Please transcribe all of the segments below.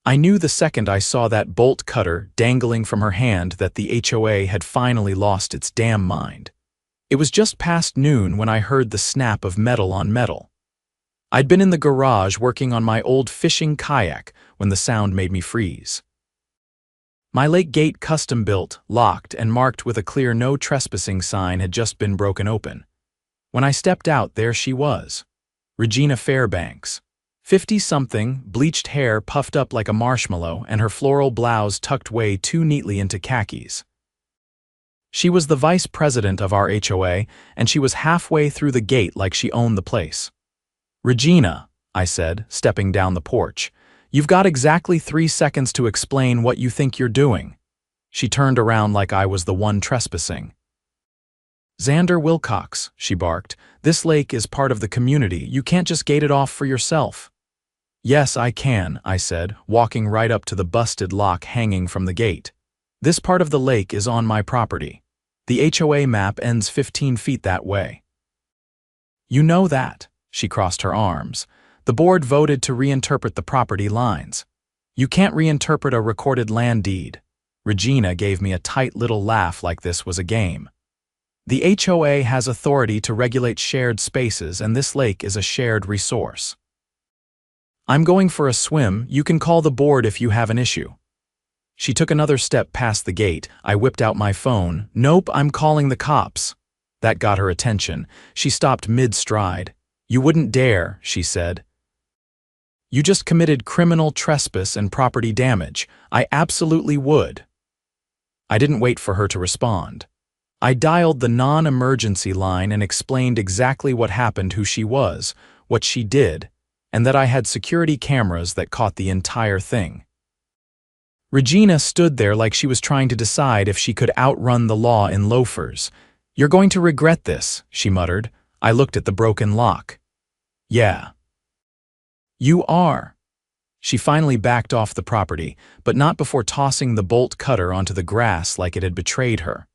I knew the second I saw that bolt cutter dangling from her hand that the HOA had finally lost its damn mind. It was just past noon when I heard the snap of metal on metal. I'd been in the garage working on my old fishing kayak when the sound made me freeze. My lake gate, custom-built, locked, and marked with a clear "No Trespassing" sign, had just been broken open. When I stepped out, there she was, Regina Fairbanks. 50-something, bleached hair puffed up like a marshmallow, and her floral blouse tucked way too neatly into khakis. She was the vice president of our HOA, and she was halfway through the gate like she owned the place. "Regina," I said, stepping down the porch, "you've got exactly 3 seconds to explain what you think you're doing." She turned around like I was the one trespassing. "Xander Wilcox," she barked, "this lake is part of the community. You can't just gate it off for yourself." "Yes, I can," I said, walking right up to the busted lock hanging from the gate. "This part of the lake is on my property. The HOA map ends 15 feet that way." "You know that," she crossed her arms. "The board voted to reinterpret the property lines. You can't reinterpret a recorded land deed." Regina gave me a tight little laugh like this was a game. "The HOA has authority to regulate shared spaces, and this lake is a shared resource. I'm going for a swim. You can call the board if you have an issue." She took another step past the gate. I whipped out my phone. "Nope, I'm calling the cops." That got her attention. She stopped mid-stride. "You wouldn't dare," she said. "You just committed criminal trespass and property damage." "I absolutely would." I didn't wait for her to respond. I dialed the non-emergency line and explained exactly what happened, who she was, what she did, and that I had security cameras that caught the entire thing. Regina stood there like she was trying to decide if she could outrun the law in loafers. "You're going to regret this," she muttered. I looked at the broken lock. "Yeah." "You are." She finally backed off the property, but not before tossing the bolt cutter onto the grass like it had betrayed her.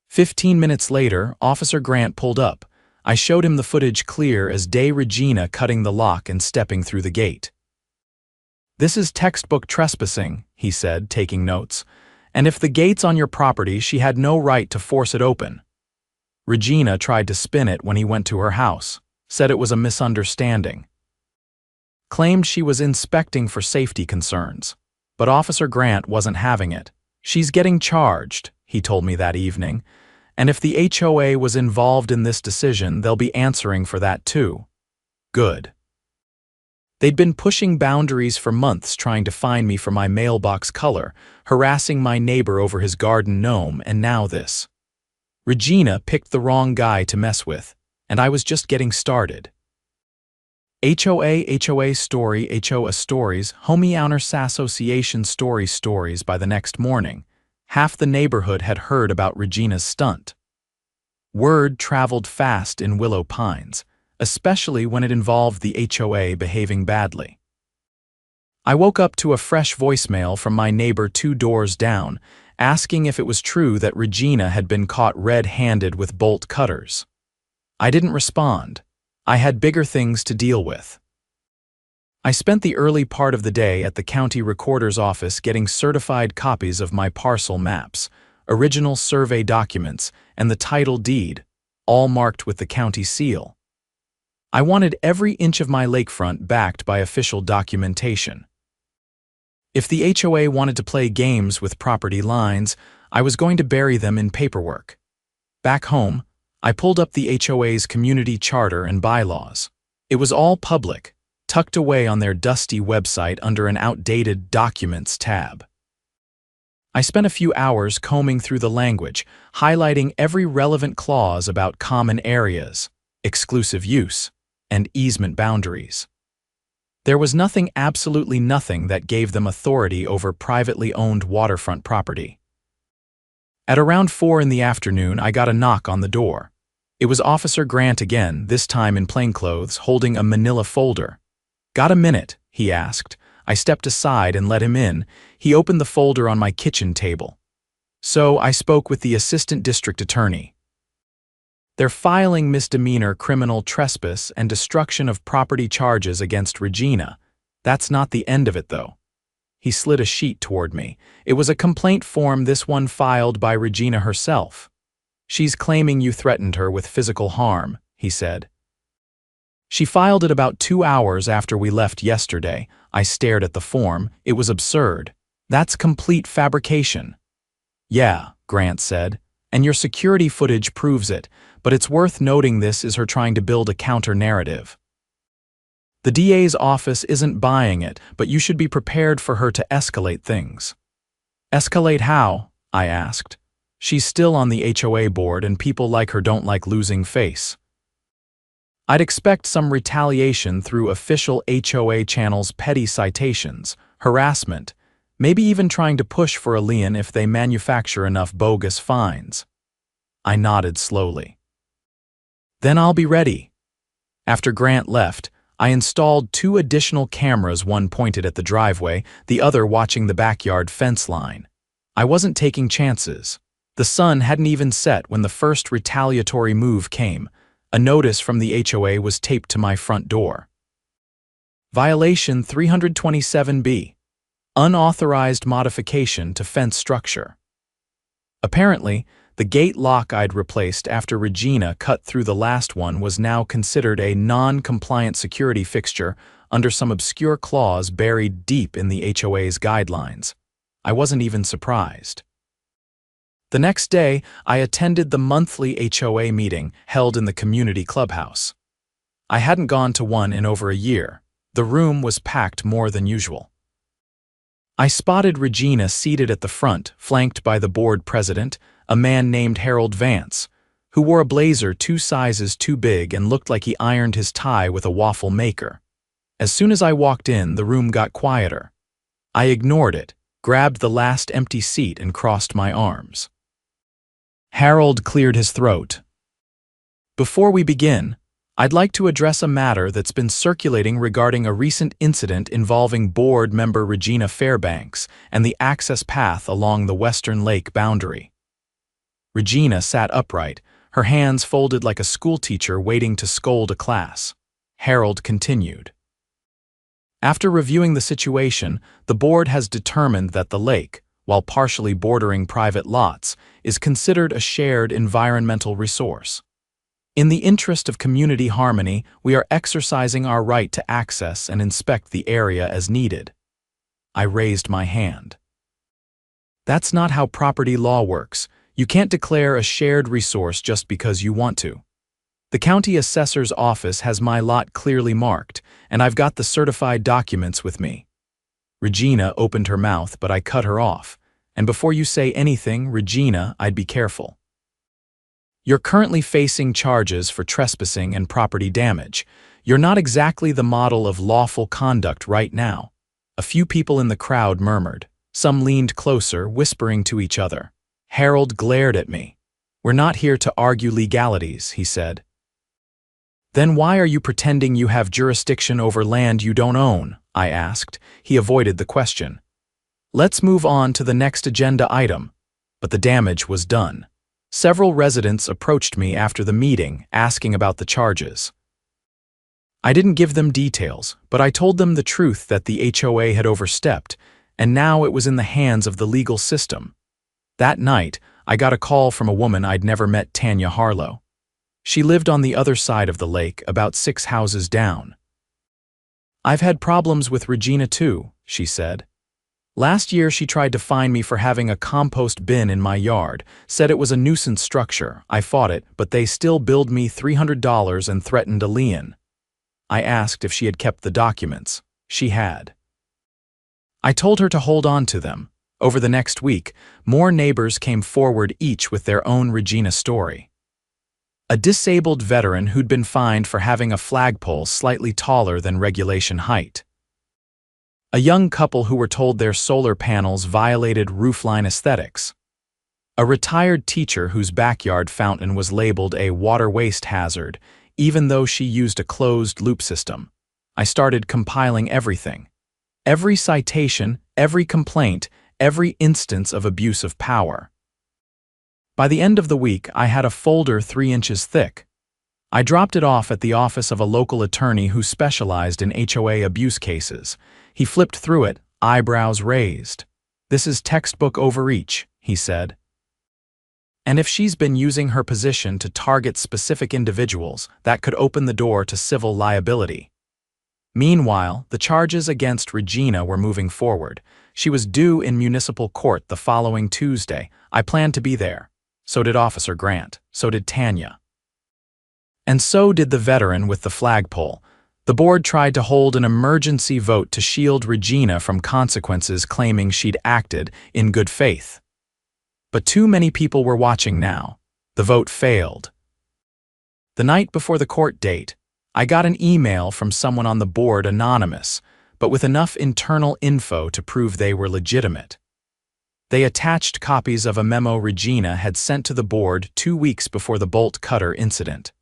15 minutes later, Officer Grant pulled up. I showed him the footage clear as day Regina cutting the lock and stepping through the gate. "This is textbook trespassing," he said, taking notes. "And if the gate's on your property, she had no right to force it open." Regina tried to spin it when he went to her house, said it was a misunderstanding. Claimed she was inspecting for safety concerns. But Officer Grant wasn't having it. "She's getting charged," he told me that evening. "And if the HOA was involved in this decision, they'll be answering for that too." Good. They'd been pushing boundaries for months, trying to find me for my mailbox color, harassing my neighbor over his garden gnome, and now this. Regina picked the wrong guy to mess with, and I was just getting started. HOA story, HOA stories, Homeowner Association stories by the next morning. Half the neighborhood had heard about Regina's stunt. Word traveled fast in Willow Pines, especially when it involved the HOA behaving badly. I woke up to a fresh voicemail from my neighbor 2 doors down, asking if it was true that Regina had been caught red-handed with bolt cutters. I didn't respond. I had bigger things to deal with. I spent the early part of the day at the county recorder's office getting certified copies of my parcel maps, original survey documents, and the title deed, all marked with the county seal. I wanted every inch of my lakefront backed by official documentation. If the HOA wanted to play games with property lines, I was going to bury them in paperwork. Back home, I pulled up the HOA's community charter and bylaws. It was all public, tucked away on their dusty website under an outdated Documents tab. I spent a few hours combing through the language, highlighting every relevant clause about common areas, exclusive use, and easement boundaries. There was nothing, absolutely nothing, that gave them authority over privately owned waterfront property. At around 4 in the afternoon, I got a knock on the door. It was Officer Grant again, this time in plainclothes, holding a manila folder. "Got a minute?" he asked. I stepped aside and let him in. He opened the folder on my kitchen table. "So I spoke with the assistant district attorney. They're filing misdemeanor criminal trespass and destruction of property charges against Regina. That's not the end of it, though." He slid a sheet toward me. It was a complaint form, this one filed by Regina herself. She's claiming you threatened her with physical harm, he said. She filed it about 2 hours after we left yesterday. I stared at the form. It was absurd. That's complete fabrication. Yeah, Grant said, and your security footage proves it, but it's worth noting this is her trying to build a counter-narrative. The DA's office isn't buying it, but you should be prepared for her to escalate things. Escalate how? I asked. She's still on the HOA board and people like her don't like losing face. I'd expect some retaliation through official HOA channels, petty citations, harassment, maybe even trying to push for a lien if they manufacture enough bogus fines. I nodded slowly. Then I'll be ready. After Grant left, I installed 2 additional cameras, one pointed at the driveway, the other watching the backyard fence line. I wasn't taking chances. The sun hadn't even set when the first retaliatory move came. A notice from the HOA was taped to my front door. Violation 327B. Unauthorized modification to fence structure. Apparently, the gate lock I'd replaced after Regina cut through the last one was now considered a non-compliant security fixture under some obscure clause buried deep in the HOA's guidelines. I wasn't even surprised. The next day, I attended the monthly HOA meeting held in the community clubhouse. I hadn't gone to one in over a year. The room was packed more than usual. I spotted Regina seated at the front, flanked by the board president, a man named Harold Vance, who wore a blazer 2 sizes too big and looked like he ironed his tie with a waffle maker. As soon as I walked in, the room got quieter. I ignored it, grabbed the last empty seat and crossed my arms. Harold cleared his throat. Before we begin, I'd like to address a matter that's been circulating regarding a recent incident involving board member Regina Fairbanks and the access path along the western lake boundary. Regina sat upright, her hands folded like a schoolteacher waiting to scold a class. Harold continued. After reviewing the situation, the board has determined that the lake, while partially bordering private lots, is considered a shared environmental resource. In the interest of community harmony, we are exercising our right to access and inspect the area as needed. I raised my hand. That's not how property law works. You can't declare a shared resource just because you want to. The county assessor's office has my lot clearly marked, and I've got the certified documents with me. Regina opened her mouth, but I cut her off. And before you say anything, Regina, I'd be careful. You're currently facing charges for trespassing and property damage. You're not exactly the model of lawful conduct right now. A few people in the crowd murmured. Some leaned closer, whispering to each other. Harold glared at me. We're not here to argue legalities, he said. Then why are you pretending you have jurisdiction over land you don't own? I asked. He avoided the question. Let's move on to the next agenda item. But the damage was done. Several residents approached me after the meeting, asking about the charges. I didn't give them details, but I told them the truth that the HOA had overstepped, and now it was in the hands of the legal system. That night, I got a call from a woman I'd never met, Tanya Harlow. She lived on the other side of the lake, about 6 houses down. I've had problems with Regina too, she said. Last year she tried to fine me for having a compost bin in my yard, said it was a nuisance structure. I fought it, but they still billed me $300 and threatened a lien. I asked if she had kept the documents. She had. I told her to hold on to them. Over the next week, more neighbors came forward, each with their own Regina story. A disabled veteran who'd been fined for having a flagpole slightly taller than regulation height. A young couple who were told their solar panels violated roofline aesthetics. A retired teacher whose backyard fountain was labeled a water waste hazard, even though she used a closed-loop system. I started compiling everything. Every citation, every complaint, every instance of abuse of power. By the end of the week, I had a folder 3 inches thick. I dropped it off at the office of a local attorney who specialized in HOA abuse cases. He flipped through it, eyebrows raised. "This is textbook overreach," he said. "And if she's been using her position to target specific individuals, that could open the door to civil liability." Meanwhile, the charges against Regina were moving forward. She was due in municipal court the following Tuesday. I planned to be there. So did Officer Grant. So did Tanya. And so did the veteran with the flagpole. The board tried to hold an emergency vote to shield Regina from consequences, claiming she'd acted in good faith. But too many people were watching now. The vote failed. The night before the court date, I got an email from someone on the board, anonymous, but with enough internal info to prove they were legitimate. They attached copies of a memo Regina had sent to the board 2 weeks before the bolt cutter incident.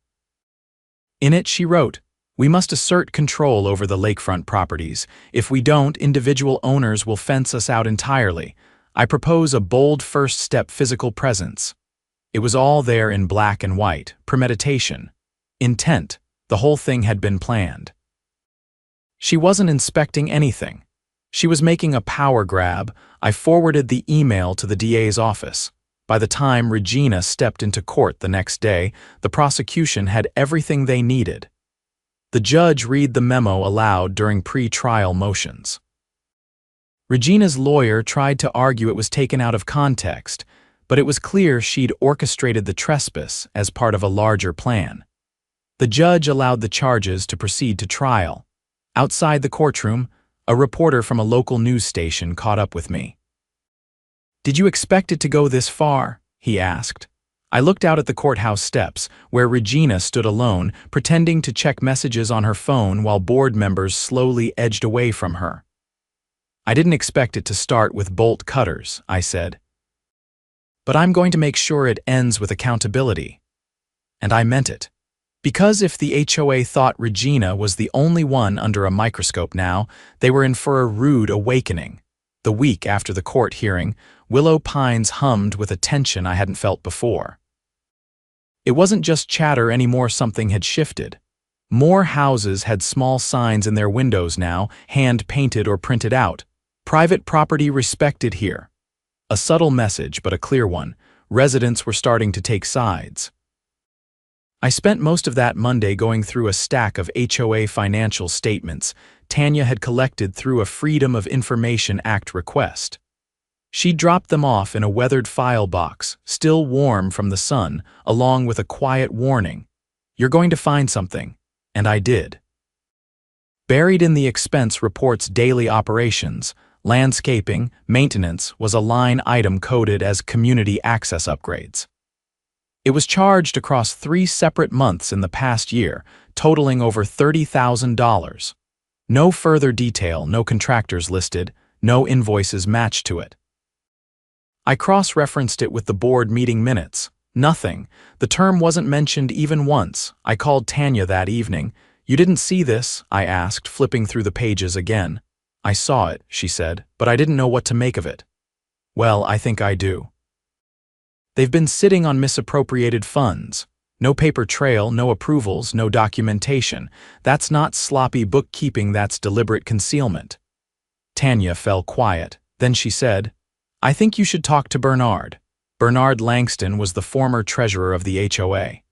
In it, she wrote, "We must assert control over the lakefront properties. If we don't, individual owners will fence us out entirely. I propose a bold first step: physical presence." It was all there in black and white: premeditation, intent. The whole thing had been planned. She wasn't inspecting anything. She was making a power grab. I forwarded the email to the DA's office. By the time Regina stepped into court the next day, the prosecution had everything they needed. The judge read the memo aloud during pre-trial motions. Regina's lawyer tried to argue it was taken out of context, but it was clear she'd orchestrated the trespass as part of a larger plan. The judge allowed the charges to proceed to trial. Outside the courtroom, a reporter from a local news station caught up with me. "Did you expect it to go this far?" he asked. I looked out at the courthouse steps, where Regina stood alone, pretending to check messages on her phone while board members slowly edged away from her. "I didn't expect it to start with bolt cutters," I said. "But I'm going to make sure it ends with accountability." And I meant it. Because if the HOA thought Regina was the only one under a microscope now, they were in for a rude awakening. The week after the court hearing, Willow Pines hummed with a tension I hadn't felt before. It wasn't just chatter anymore, something had shifted. More houses had small signs in their windows now, hand-painted or printed out. "Private property respected here." A subtle message, but a clear one. Residents were starting to take sides. I spent most of that Monday going through a stack of HOA financial statements Tanya had collected through a Freedom of Information Act request. She dropped them off in a weathered file box, still warm from the sun, along with a quiet warning: "You're going to find something." And I did. Buried in the expense report's daily operations, landscaping, maintenance was a line item coded as community access upgrades. It was charged across 3 separate months in the past year, totaling over $30,000. No further detail, no contractors listed, no invoices matched to it. I cross-referenced it with the board meeting minutes. Nothing. The term wasn't mentioned even once. I called Tanya that evening. "You didn't see this?" I asked, flipping through the pages again. "I saw it," she said, "but I didn't know what to make of it." "Well, I think I do. They've been sitting on misappropriated funds. No paper trail, no approvals, no documentation. That's not sloppy bookkeeping, that's deliberate concealment." Tanya fell quiet. Then she said, "I think you should talk to Bernard." Bernard Langston was the former treasurer of the HOA.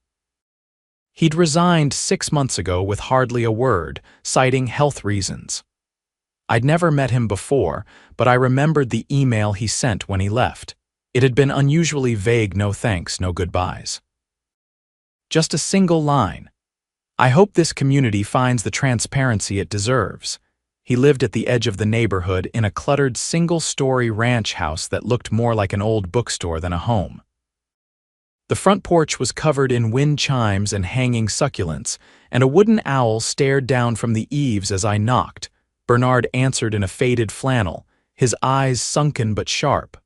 He'd resigned 6 months ago with hardly a word, citing health reasons. I'd never met him before, but I remembered the email he sent when he left. It had been unusually vague: no thanks, no goodbyes. Just a single line: "I hope this community finds the transparency it deserves." He lived at the edge of the neighborhood in a cluttered single-story ranch house that looked more like an old bookstore than a home. The front porch was covered in wind chimes and hanging succulents, and a wooden owl stared down from the eaves as I knocked. Bernard answered in a faded flannel, his eyes sunken but sharp.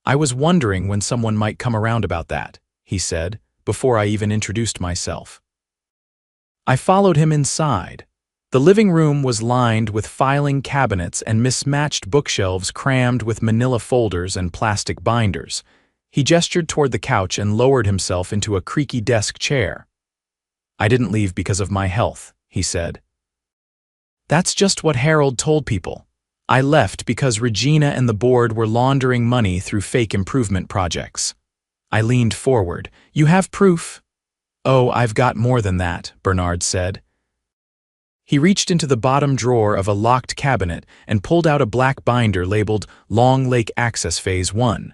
"I was wondering when someone might come around about that," he said, before I even introduced myself. I followed him inside. The living room was lined with filing cabinets and mismatched bookshelves crammed with manila folders and plastic binders. He gestured toward the couch and lowered himself into a creaky desk chair. "I didn't leave because of my health," he said. "That's just what Harold told people. I left because Regina and the board were laundering money through fake improvement projects. I leaned forward. You have proof? Oh, I've got more than that, Bernard said. He reached into the bottom drawer of a locked cabinet and pulled out a black binder labeled Long Lake Access Phase 1.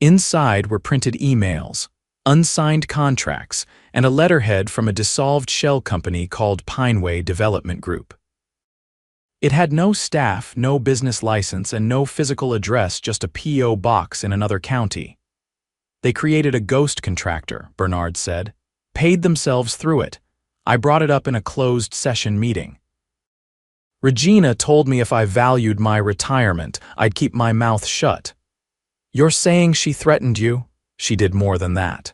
Inside were printed emails, unsigned contracts, and a letterhead from a dissolved shell company called Pineway Development Group. It had no staff, no business license, and no physical address, just a P.O. box in another county. They created a ghost contractor, Bernard said, paid themselves through it. I brought it up in a closed session meeting. Regina told me if I valued my retirement, I'd keep my mouth shut. You're saying she threatened you? She did more than that.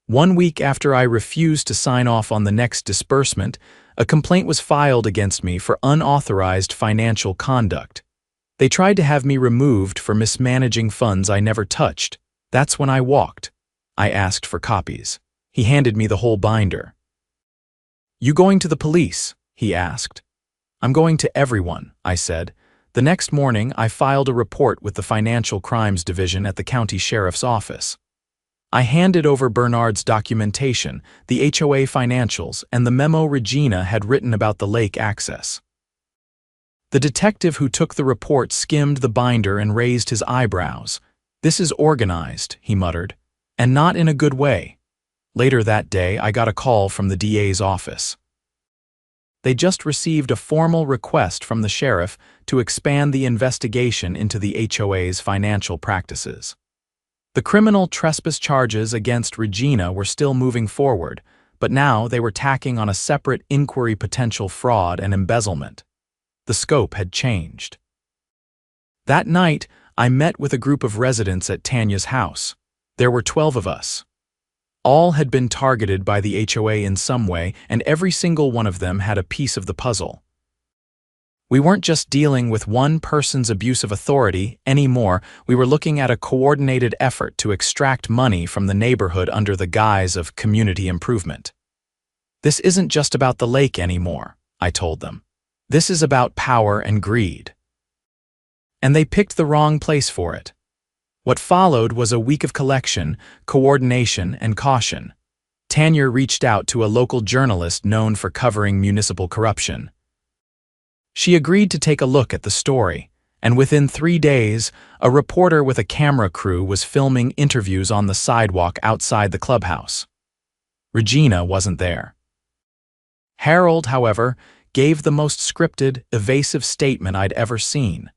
1 week after I refused to sign off on the next disbursement, a complaint was filed against me for unauthorized financial conduct. They tried to have me removed for mismanaging funds I never touched. That's when I walked. I asked for copies. He handed me the whole binder. You going to the police? He asked. I'm going to everyone, I said. The next morning, I filed a report with the Financial Crimes Division at the county sheriff's office. I handed over Bernard's documentation, the HOA financials, and the memo Regina had written about the lake access. The detective who took the report skimmed the binder and raised his eyebrows. This is organized, he muttered, and not in a good way. Later that day, I got a call from the DA's office. They just received a formal request from the sheriff to expand the investigation into the HOA's financial practices. The criminal trespass charges against Regina were still moving forward, but now they were tacking on a separate inquiry: potential fraud and embezzlement. The scope had changed. That night, I met with a group of residents at Tanya's house. There were 12 of us. All had been targeted by the HOA in some way, and every single one of them had a piece of the puzzle. We weren't just dealing with one person's abuse of authority anymore. We were looking at a coordinated effort to extract money from the neighborhood under the guise of community improvement. This isn't just about the lake anymore, I told them. This is about power and greed. And they picked the wrong place for it. What followed was a week of collection, coordination, and caution. Tanya reached out to a local journalist known for covering municipal corruption. She agreed to take a look at the story, and within 3 days, a reporter with a camera crew was filming interviews on the sidewalk outside the clubhouse. Regina wasn't there. Harold, however, gave the most scripted, evasive statement I'd ever seen.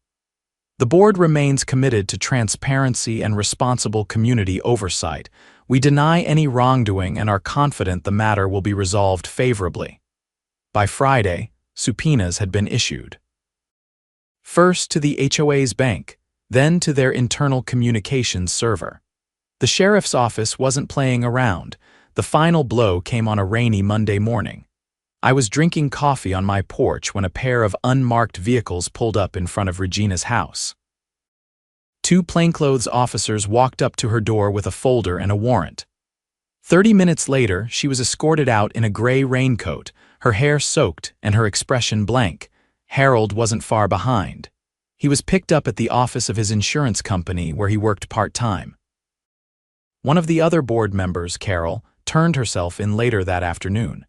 The board remains committed to transparency and responsible community oversight. We deny any wrongdoing and are confident the matter will be resolved favorably. By Friday, subpoenas had been issued. First to the HOA's bank, then to their internal communications server. The sheriff's office wasn't playing around. The final blow came on a rainy Monday morning. I was drinking coffee on my porch when a pair of unmarked vehicles pulled up in front of Regina's house. 2 plainclothes officers walked up to her door with a folder and a warrant. 30 minutes later, she was escorted out in a gray raincoat, her hair soaked and her expression blank. Harold wasn't far behind. He was picked up at the office of his insurance company where he worked part-time. One of the other board members, Carol, turned herself in later that afternoon.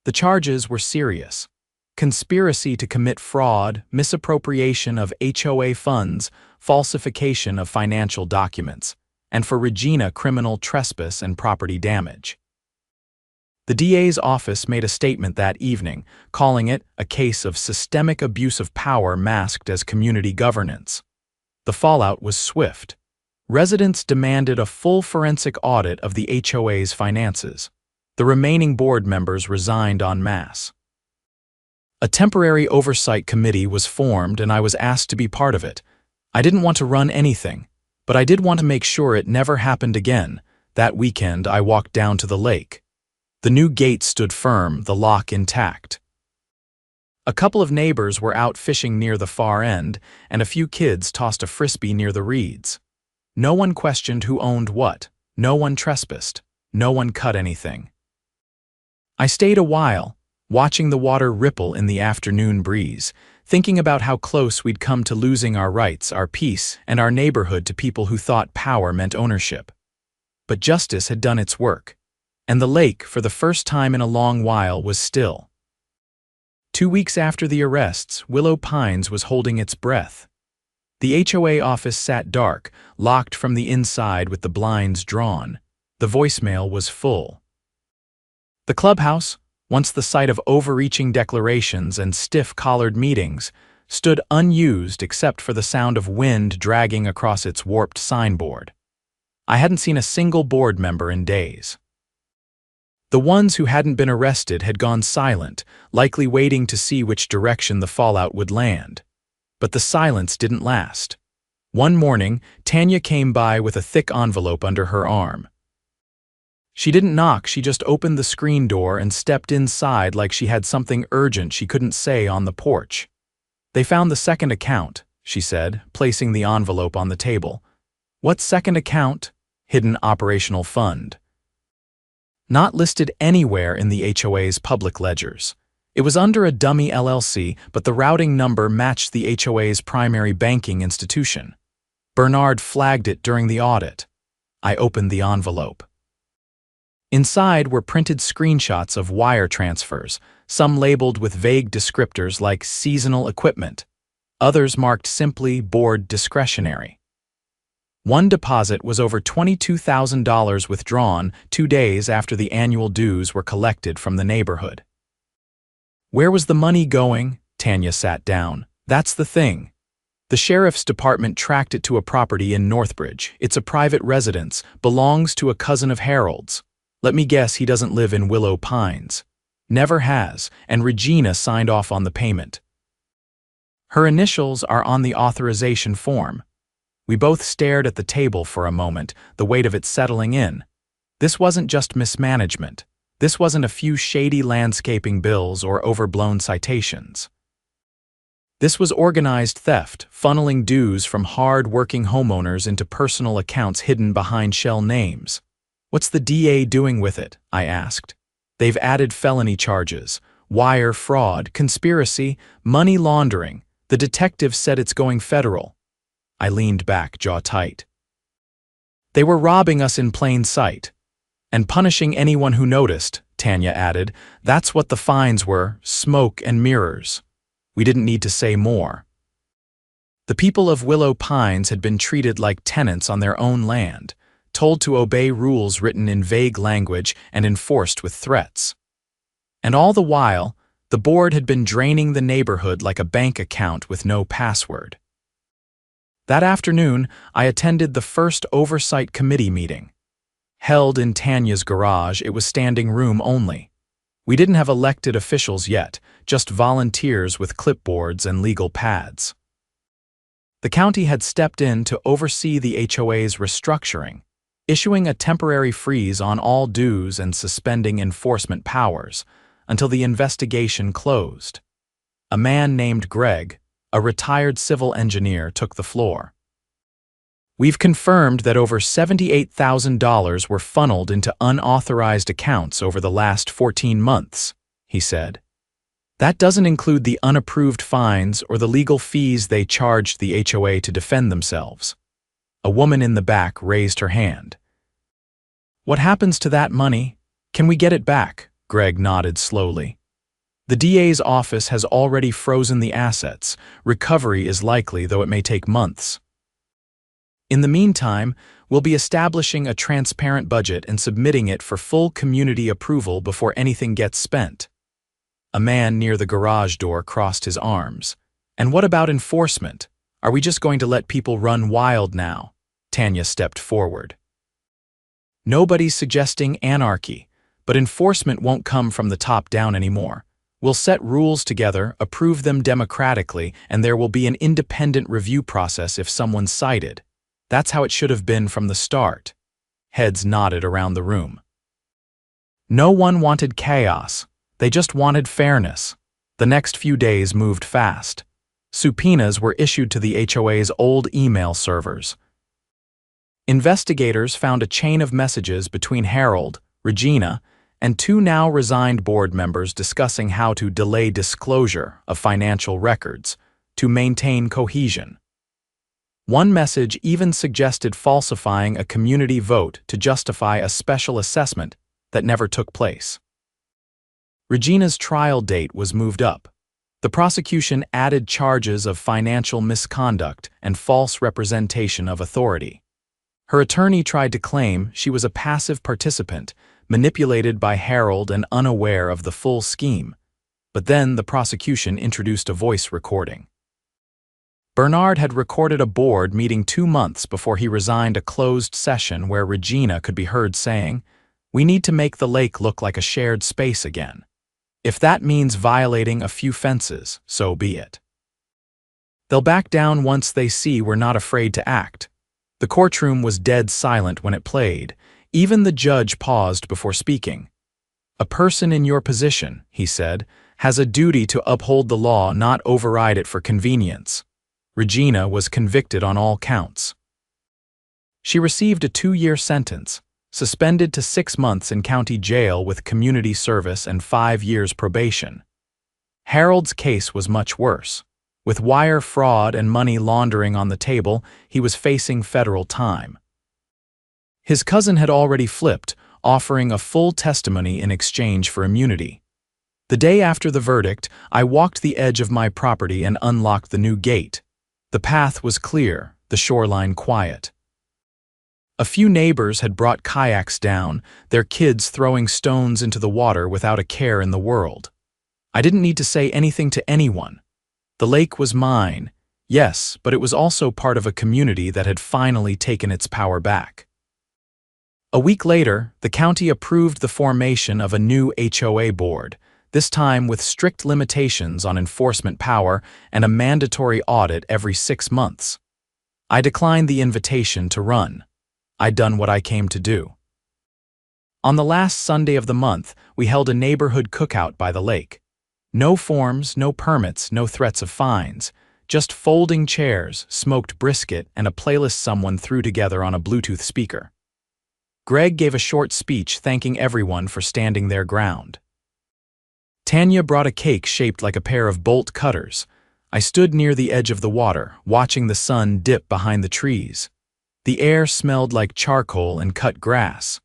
The charges were serious: conspiracy to commit fraud, misappropriation of HOA funds, falsification of financial documents, and for Regina, criminal trespass and property damage. The DA's office made a statement that evening, calling it a case of systemic abuse of power masked as community governance. The fallout was swift. Residents demanded a full forensic audit of the HOA's finances. The remaining board members resigned en masse. A temporary oversight committee was formed and I was asked to be part of it. I didn't want to run anything, but I did want to make sure it never happened again. That weekend, I walked down to the lake. The new gate stood firm, the lock intact. A couple of neighbors were out fishing near the far end, and a few kids tossed a frisbee near the reeds. No one questioned who owned what. No one trespassed. No one cut anything. I stayed a while, watching the water ripple in the afternoon breeze, thinking about how close we'd come to losing our rights, our peace, and our neighborhood to people who thought power meant ownership. But justice had done its work, and the lake, for the first time in a long while, was still. 2 weeks after the arrests, Willow Pines was holding its breath. The HOA office sat dark, locked from the inside with the blinds drawn. The voicemail was full. The clubhouse, once the site of overreaching declarations and stiff-collared meetings, stood unused except for the sound of wind dragging across its warped signboard. I hadn't seen a single board member in days. The ones who hadn't been arrested had gone silent, likely waiting to see which direction the fallout would land. But the silence didn't last. One morning, Tanya came by with a thick envelope under her arm. She didn't knock, she just opened the screen door and stepped inside like she had something urgent she couldn't say on the porch. "They found the second account," she said, placing the envelope on the table. "What second account?" "Hidden operational fund." Not listed anywhere in the HOA's public ledgers. It was under a dummy LLC, but the routing number matched the HOA's primary banking institution. Bernard flagged it during the audit. I opened the envelope. Inside were printed screenshots of wire transfers, some labeled with vague descriptors like seasonal equipment, others marked simply board discretionary. One deposit was over $22,000 withdrawn 2 days after the annual dues were collected from the neighborhood. Where was the money going? Tanya sat down. That's the thing. The sheriff's department tracked it to a property in Northbridge. It's a private residence, belongs to a cousin of Harold's. Let me guess he doesn't live in Willow Pines. Never has, and Regina signed off on the payment. Her initials are on the authorization form. We both stared at the table for a moment, the weight of it settling in. This wasn't just mismanagement. This wasn't a few shady landscaping bills or overblown citations. This was organized theft, funneling dues from hard-working homeowners into personal accounts hidden behind shell names. "What's the DA doing with it?" I asked. "They've added felony charges, wire fraud, conspiracy, money laundering. The detective said it's going federal." I leaned back, jaw tight. "They were robbing us in plain sight. And punishing anyone who noticed," Tanya added. "That's what the fines were, smoke and mirrors." We didn't need to say more. The people of Willow Pines had been treated like tenants on their own land, told to obey rules written in vague language and enforced with threats. And all the while, the board had been draining the neighborhood like a bank account with no password. That afternoon, I attended the first oversight committee meeting. Held in Tanya's garage, it was standing room only. We didn't have elected officials yet, just volunteers with clipboards and legal pads. The county had stepped in to oversee the HOA's restructuring, issuing a temporary freeze on all dues and suspending enforcement powers until the investigation closed. A man named Greg, a retired civil engineer, took the floor. "We've confirmed that over $78,000 were funneled into unauthorized accounts over the last 14 months, he said. "That doesn't include the unapproved fines or the legal fees they charged the HOA to defend themselves." A woman in the back raised her hand. "What happens to that money? Can we get it back?" Greg nodded slowly. "The DA's office has already frozen the assets. Recovery is likely, though it may take months. In the meantime, we'll be establishing a transparent budget and submitting it for full community approval before anything gets spent." A man near the garage door crossed his arms. "And what about enforcement? Are we just going to let people run wild now?" Tanya stepped forward. "Nobody's suggesting anarchy, but enforcement won't come from the top down anymore. We'll set rules together, approve them democratically, and there will be an independent review process if someone's cited. That's how it should have been from the start." Heads nodded around the room. No one wanted chaos. They just wanted fairness. The next few days moved fast. Subpoenas were issued to the HOA's old email servers. Investigators found a chain of messages between Harold, Regina, and two now resigned board members discussing how to delay disclosure of financial records to maintain cohesion. One message even suggested falsifying a community vote to justify a special assessment that never took place. Regina's trial date was moved up. The prosecution added charges of financial misconduct and false representation of authority. Her attorney tried to claim she was a passive participant, manipulated by Harold and unaware of the full scheme, but then the prosecution introduced a voice recording. Bernard had recorded a board meeting 2 months before he resigned a closed session where Regina could be heard saying, "We need to make the lake look like a shared space again. If that means violating a few fences, so be it. They'll back down once they see we're not afraid to act." The courtroom was dead silent when it played. Even the judge paused before speaking. "A person in your position," he said, "has a duty to uphold the law, not override it for convenience." Regina was convicted on all counts. She received a 2-year sentence, suspended to 6 months in county jail with community service and 5 years probation. Harold's case was much worse. With wire fraud and money laundering on the table, he was facing federal time. His cousin had already flipped, offering a full testimony in exchange for immunity. The day after the verdict, I walked the edge of my property and unlocked the new gate. The path was clear, the shoreline quiet. A few neighbors had brought kayaks down, their kids throwing stones into the water without a care in the world. I didn't need to say anything to anyone. The lake was mine, yes, but it was also part of a community that had finally taken its power back. A week later, the county approved the formation of a new HOA board, this time with strict limitations on enforcement power and a mandatory audit every 6 months. I declined the invitation to run. I'd done what I came to do. On the last Sunday of the month, we held a neighborhood cookout by the lake. No forms, no permits, no threats of fines, just folding chairs, smoked brisket, and a playlist someone threw together on a Bluetooth speaker. Greg gave a short speech thanking everyone for standing their ground. Tanya brought a cake shaped like a pair of bolt cutters. I stood near the edge of the water, watching the sun dip behind the trees. The air smelled like charcoal and cut grass.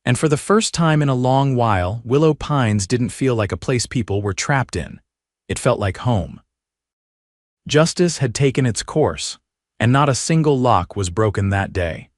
And for the first time in a long while, Willow Pines didn't feel like a place people were trapped in. It felt like home. Justice had taken its course, and not a single lock was broken that day.